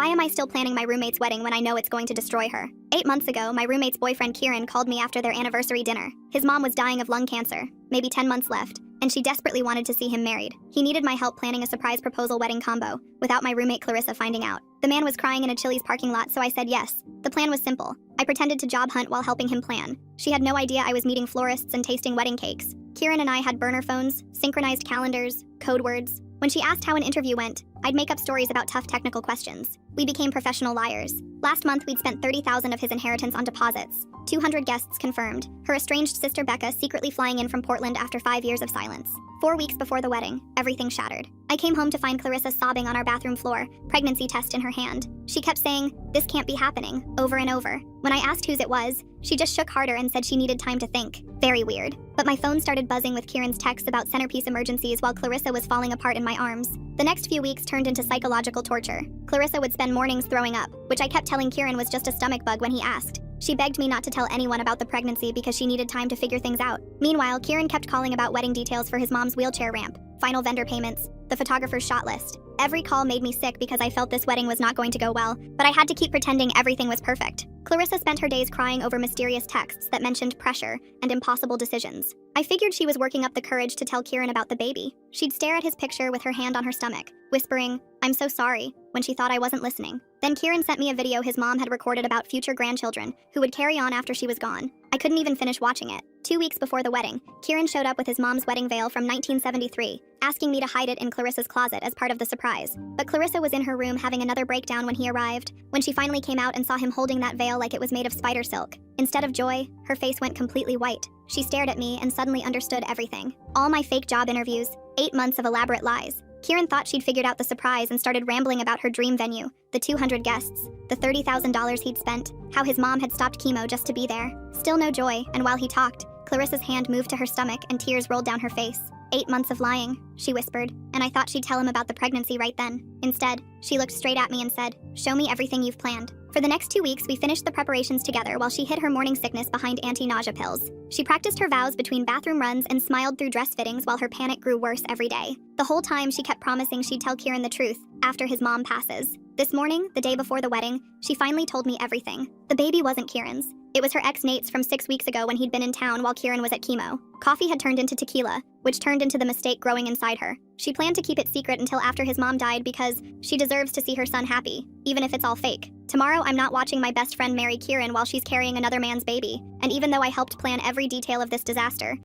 Why am I still planning my roommate's wedding when I know it's going to destroy her? 8 months ago, my roommate's boyfriend Kieran called me after their anniversary dinner. His mom was dying of lung cancer, maybe 10 months left, and she desperately wanted to see him married. He needed my help planning a surprise proposal wedding combo, without my roommate Clarissa finding out. The man was crying in a Chili's parking lot, so I said yes. The plan was simple. I pretended to job hunt while helping him plan. She had no idea I was meeting florists and tasting wedding cakes. Kieran and I had burner phones, synchronized calendars, code words. When she asked how an interview went, I'd make up stories about tough technical questions. We became professional liars. Last month, we'd spent $30,000 of his inheritance on deposits. 200 guests confirmed. Her estranged sister Becca secretly flying in from Portland after 5 years of silence. 4 weeks before the wedding, everything shattered. I came home to find Clarissa sobbing on our bathroom floor, pregnancy test in her hand. She kept saying, "This can't be happening," over and over. When I asked whose it was, she just shook harder and said she needed time to think. Very weird. But my phone started buzzing with Kieran's texts about centerpiece emergencies while Clarissa was falling apart in my arms. The next few weeks turned into psychological torture. Clarissa would spend mornings throwing up, which I kept telling Kieran was just a stomach bug when he asked. She begged me not to tell anyone about the pregnancy because she needed time to figure things out. Meanwhile, Kieran kept calling about wedding details for his mom's wheelchair ramp, final vendor payments, the photographer's shot list. Every call made me sick because I felt this wedding was not going to go well, but I had to keep pretending everything was perfect. Clarissa spent her days crying over mysterious texts that mentioned pressure and impossible decisions. I figured she was working up the courage to tell Kieran about the baby. She'd stare at his picture with her hand on her stomach, whispering, "I'm so sorry," when she thought I wasn't listening. Then Kieran sent me a video his mom had recorded about future grandchildren who would carry on after she was gone. I couldn't even finish watching it. 2 weeks before the wedding, Kieran showed up with his mom's wedding veil from 1973, asking me to hide it in Clarissa's closet as part of the surprise. But Clarissa was in her room having another breakdown when he arrived, when she finally came out and saw him holding that veil like it was made of spider silk. Instead of joy, her face went completely white. She stared at me and suddenly understood everything. All my fake job interviews, 8 months of elaborate lies. Kieran thought she'd figured out the surprise and started rambling about her dream venue, the 200 guests, the $30,000 he'd spent, how his mom had stopped chemo just to be there. Still no joy, and while he talked, Clarissa's hand moved to her stomach and tears rolled down her face. 8 months of lying, she whispered, and I thought she'd tell him about the pregnancy right then. Instead, she looked straight at me and said, "Show me everything you've planned." For the next 2 weeks, we finished the preparations together while she hid her morning sickness behind anti-nausea pills. She practiced her vows between bathroom runs and smiled through dress fittings while her panic grew worse every day. The whole time, she kept promising she'd tell Kieran the truth after his mom passes. This morning, the day before the wedding, she finally told me everything. The baby wasn't Kieran's. It was her ex-Nate's from 6 weeks ago when he'd been in town while Kieran was at chemo. Coffee had turned into tequila, which turned into the mistake growing inside her. She planned to keep it secret until after his mom died because she deserves to see her son happy, even if it's all fake. Tomorrow, I'm not watching my best friend marry Kieran while she's carrying another man's baby. And even though I helped plan every detail of this disaster,